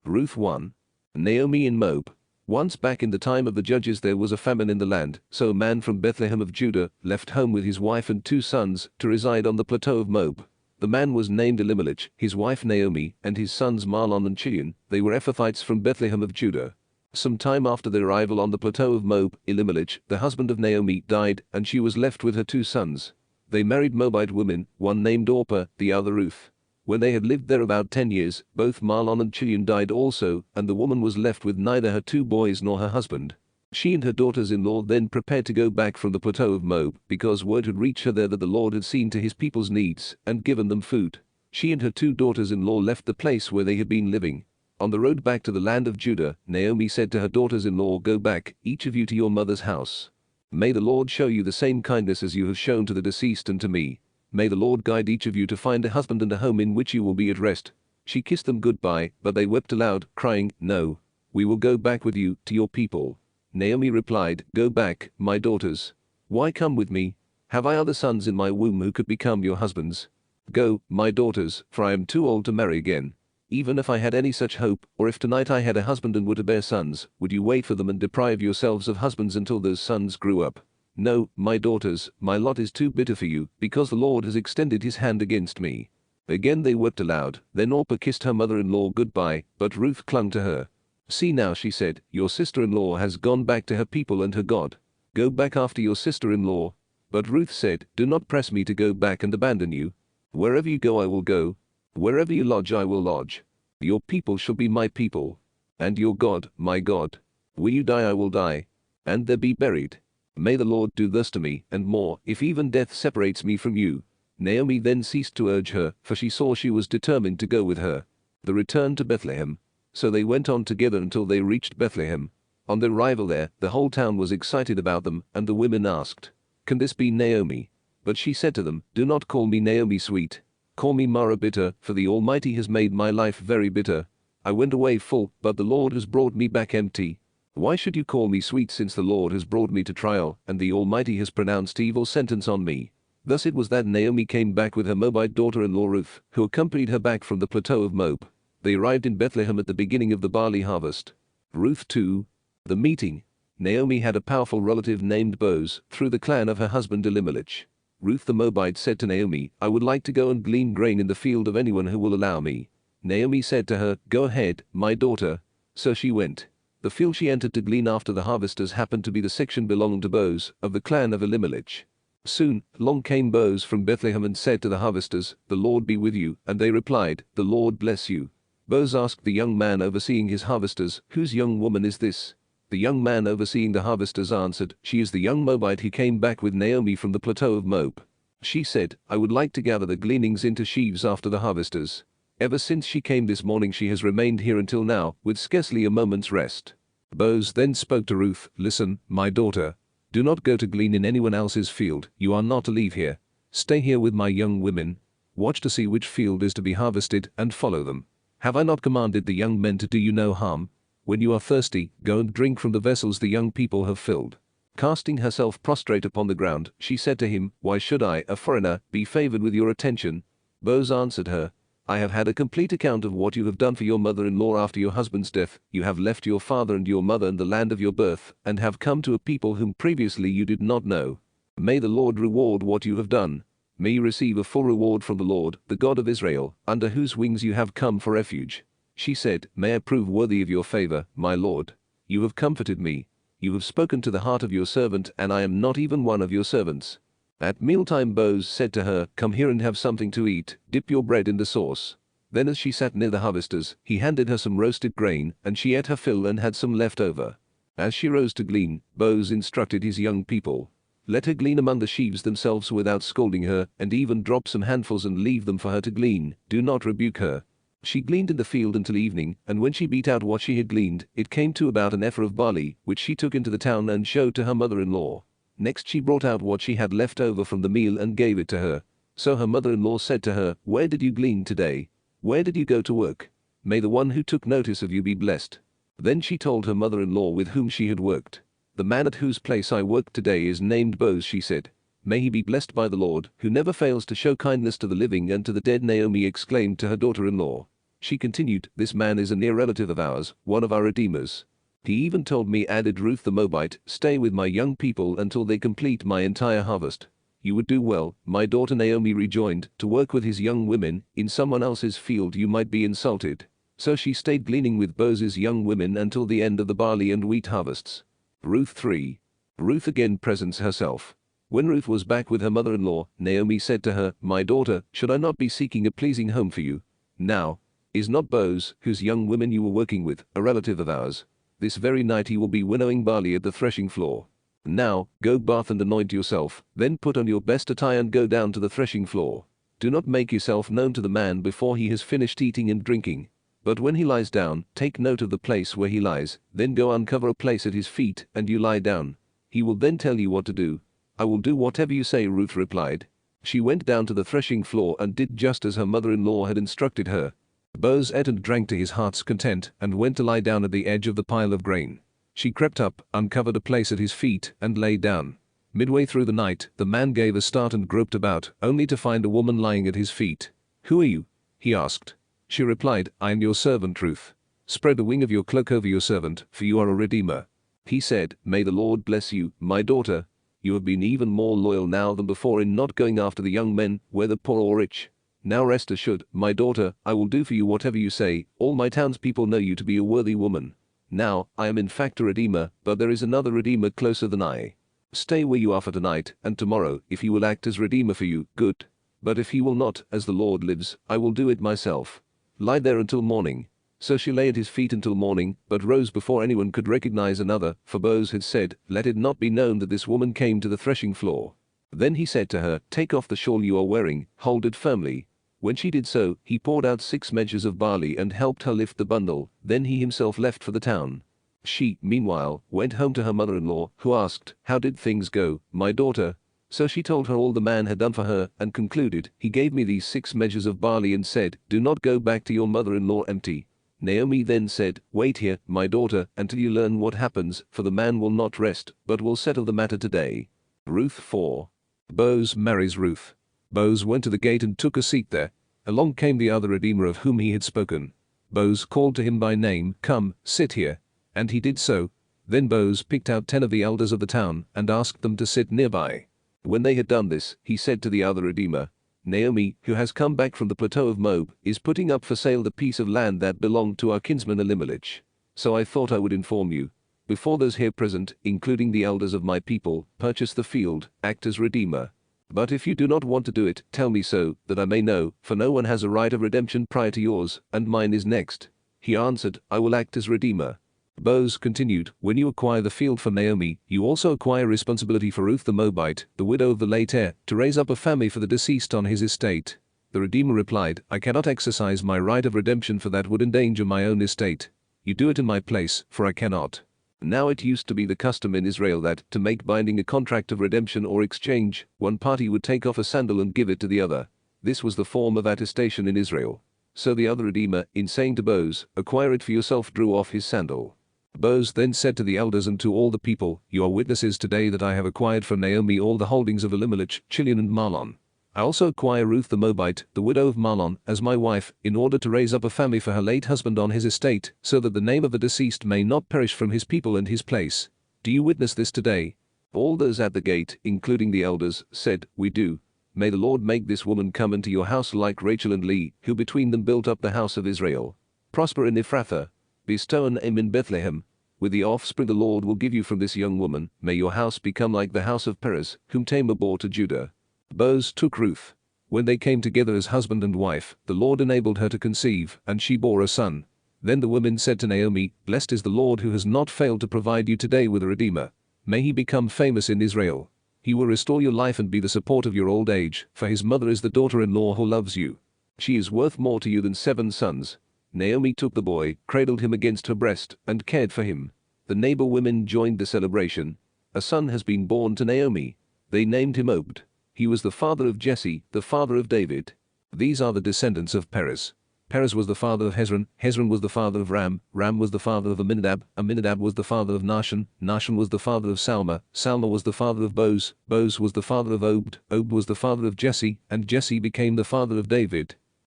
Ruth 1. Naomi in Moab. Once back in the time of the judges there was a famine in the land, so a man from Bethlehem of Judah left home with his wife and 2 sons to reside on the plateau of Moab. The man was named Elimelech, his wife Naomi, and his sons Mahlon and Chilion. They were Ephrathites from Bethlehem of Judah. Some time after their arrival on the plateau of Moab, Elimelech, the husband of Naomi, died, and she was left with her 2 sons. They married Moabite women, one named Orpah, the other Ruth. When they had lived there about 10 years, both Mahlon and Chilion died also, and the woman was left with neither her 2 boys nor her husband. She and her daughters-in-law then prepared to go back from the plateau of Moab, because word had reached her there that the Lord had seen to his people's needs and given them food. She and her 2 daughters-in-law left the place where they had been living. On the road back to the land of Judah, Naomi said to her daughters-in-law, "Go back, each of you to your mother's house. May the Lord show you the same kindness as you have shown to the deceased and to me. May the Lord guide each of you to find a husband and a home in which you will be at rest." She kissed them goodbye, but they wept aloud, crying, "No, we will go back with you to your people." Naomi replied, "Go back, my daughters. Why come with me? Have I other sons in my womb who could become your husbands? Go, my daughters, for I am too old to marry again. Even if I had any such hope, or if tonight I had a husband and were to bear sons, would you wait for them and deprive yourselves of husbands until those sons grew up? No, my daughters, my lot is too bitter for you, because the Lord has extended his hand against me." Again they wept aloud. Then Orpah kissed her mother-in-law goodbye, but Ruth clung to her. "See now," she said, "your sister-in-law has gone back to her people and her God. Go back after your sister-in-law." But Ruth said, "Do not press me to go back and abandon you. Wherever you go I will go. Wherever you lodge I will lodge. Your people shall be my people, and your God, my God. Will you die I will die, and there be buried. May the Lord do thus to me, and more, if even death separates me from you." Naomi then ceased to urge her, for she saw she was determined to go with her. The return to Bethlehem. So they went on together until they reached Bethlehem. On their arrival there, the whole town was excited about them, and the women asked, "Can this be Naomi?" But she said to them, "Do not call me Naomi sweet. Call me Mara bitter, for the Almighty has made my life very bitter. I went away full, but the Lord has brought me back empty. Why should you call me sweet, since the Lord has brought me to trial, and the Almighty has pronounced evil sentence on me?" Thus it was that Naomi came back with her Moabite daughter-in-law Ruth, who accompanied her back from the plateau of Moab. They arrived in Bethlehem at the beginning of the barley harvest. Ruth 2. The meeting. Naomi had a powerful relative named Boaz, through the clan of her husband Elimelech. Ruth the Moabite said to Naomi, "I would like to go and glean grain in the field of anyone who will allow me." Naomi said to her, "Go ahead, my daughter." So she went. The field she entered to glean after the harvesters happened to be the section belonging to Boaz, of the clan of Elimelech. Soon, along came Boaz from Bethlehem and said to the harvesters, "The Lord be with you," and they replied, "The Lord bless you." Boaz asked the young man overseeing his harvesters, "Whose young woman is this?" The young man overseeing the harvesters answered, "She is the young Moabite who came back with Naomi from the plateau of Moab." She said, "I would like to gather the gleanings into sheaves after the harvesters. Ever since she came this morning she has remained here until now, with scarcely a moment's rest." Boaz then spoke to Ruth, "Listen, my daughter. Do not go to glean in anyone else's field. You are not to leave here. Stay here with my young women. Watch to see which field is to be harvested, and follow them. Have I not commanded the young men to do you no harm? When you are thirsty, go and drink from the vessels the young people have filled." Casting herself prostrate upon the ground, she said to him, "Why should I, a foreigner, be favored with your attention?" Boaz answered her, "I have had a complete account of what you have done for your mother-in-law after your husband's death. You have left your father and your mother and the land of your birth, and have come to a people whom previously you did not know. May the Lord reward what you have done. May you receive a full reward from the Lord, the God of Israel, under whose wings you have come for refuge." She said, "May I prove worthy of your favor, my Lord. You have comforted me. You have spoken to the heart of your servant, and I am not even one of your servants." At mealtime Boaz said to her, "Come here and have something to eat. Dip your bread in the sauce." Then as she sat near the harvesters, he handed her some roasted grain, and she ate her fill and had some left over. As she rose to glean, Boaz instructed his young people, "Let her glean among the sheaves themselves without scolding her, and even drop some handfuls and leave them for her to glean. Do not rebuke her." She gleaned in the field until evening, and when she beat out what she had gleaned, it came to about an ephah of barley, which she took into the town and showed to her mother-in-law. Next she brought out what she had left over from the meal and gave it to her. So her mother-in-law said to her, "Where did you glean today? Where did you go to work? May the one who took notice of you be blessed." Then she told her mother-in-law with whom she had worked. "The man at whose place I worked today is named Boaz," she said. "May he be blessed by the Lord, who never fails to show kindness to the living and to the dead." Naomi exclaimed to her daughter-in-law, She continued, "This man is a near relative of ours, one of our redeemers. He even told me," added Ruth the Moabite, "stay with my young people until they complete my entire harvest." "You would do well," my daughter Naomi rejoined, "to work with his young women. In someone else's field you might be insulted." So she stayed gleaning with Boaz's young women until the end of the barley and wheat harvests. Ruth 3. Ruth again presents herself. When Ruth was back with her mother-in-law, Naomi said to her, "My daughter, should I not be seeking a pleasing home for you? Now, is not Boaz, whose young women you were working with, a relative of ours? This very night he will be winnowing barley at the threshing floor. Now, go bath and anoint yourself, then put on your best attire and go down to the threshing floor. Do not make yourself known to the man before he has finished eating and drinking. But when he lies down, take note of the place where he lies, then go uncover a place at his feet, and you lie down. He will then tell you what to do." "I will do whatever you say," Ruth replied. She went down to the threshing floor and did just as her mother-in-law had instructed her. Boaz ate and drank to his heart's content and went to lie down at the edge of the pile of grain. She crept up, uncovered a place at his feet, and lay down. Midway through the night, the man gave a start and groped about, only to find a woman lying at his feet. "Who are you?" he asked. She replied, "I am your servant Ruth. Spread the wing of your cloak over your servant, for you are a redeemer." He said, "May the Lord bless you, my daughter. You have been even more loyal now than before in not going after the young men, whether poor or rich. Now rest assured, my daughter, I will do for you whatever you say. All my townspeople know you to be a worthy woman. Now, I am in fact a redeemer, but there is another redeemer closer than I. Stay where you are for tonight, and tomorrow, if he will act as redeemer for you, good. But if he will not, as the Lord lives, I will do it myself. Lie there until morning." So she lay at his feet until morning, but rose before anyone could recognize another, for Boaz had said, "Let it not be known that this woman came to the threshing floor." Then he said to her, "Take off the shawl you are wearing, hold it firmly." When she did so, he poured out 6 measures of barley and helped her lift the bundle, then he himself left for the town. She, meanwhile, went home to her mother-in-law, who asked, "How did things go, my daughter?" So she told her all the man had done for her, and concluded, "He gave me these 6 measures of barley and said, 'Do not go back to your mother-in-law empty.'" Naomi then said, "Wait here, my daughter, until you learn what happens, for the man will not rest, but will settle the matter today." Ruth 4. Boaz marries Ruth. Boaz went to the gate and took a seat there. Along came the other redeemer of whom he had spoken. Boaz called to him by name, "Come, sit here." And he did so. Then Boaz picked out 10 of the elders of the town, and asked them to sit nearby. When they had done this, he said to the other redeemer, "Naomi, who has come back from the plateau of Moab, is putting up for sale the piece of land that belonged to our kinsman Elimelech. So I thought I would inform you. Before those here present, including the elders of my people, purchase the field, act as redeemer. But if you do not want to do it, tell me so, that I may know, for no one has a right of redemption prior to yours, and mine is next." He answered, "I will act as redeemer." Boaz continued, "When you acquire the field for Naomi, you also acquire responsibility for Ruth the Moabite, the widow of the late heir, to raise up a family for the deceased on his estate." The redeemer replied, "I cannot exercise my right of redemption, for that would endanger my own estate. You do it in my place, for I cannot." Now it used to be the custom in Israel that, to make binding a contract of redemption or exchange, one party would take off a sandal and give it to the other. This was the form of attestation in Israel. So the other redeemer, in saying to Boaz, "Acquire it for yourself," drew off his sandal. Boaz then said to the elders and to all the people, "You are witnesses today that I have acquired for Naomi all the holdings of Elimelech, Chilion and Mahlon. I also acquire Ruth the Moabite, the widow of Mahlon, as my wife, in order to raise up a family for her late husband on his estate, so that the name of the deceased may not perish from his people and his place. Do you witness this today?" All those at the gate, including the elders, said, "We do. May the Lord make this woman come into your house like Rachel and Leah, who between them built up the house of Israel. Prosper in Ephrathah. Bestow an aim in Bethlehem. With the offspring the Lord will give you from this young woman, may your house become like the house of Perez, whom Tamar bore to Judah." Boaz took Ruth. When they came together as husband and wife, the Lord enabled her to conceive, and she bore a son. Then the women said to Naomi, "Blessed is the Lord who has not failed to provide you today with a redeemer. May he become famous in Israel. He will restore your life and be the support of your old age, for his mother is the daughter-in-law who loves you. She is worth more to you than 7 sons. Naomi took the boy, cradled him against her breast, and cared for him. The NABRE women joined the celebration. A son has been born to Naomi. They named him Obed. He was the father of Jesse, the father of David. These are the descendants of Perez. Perez was the father of Hezron, Hezron was the father of Ram, Ram was the father of Amminadab, Amminadab was the father of Nahshon, Nahshon was the father of Salma, Salma was the father of Boaz, Boaz was the father of Obed, Obed was the father of Jesse, and Jesse became the father of David.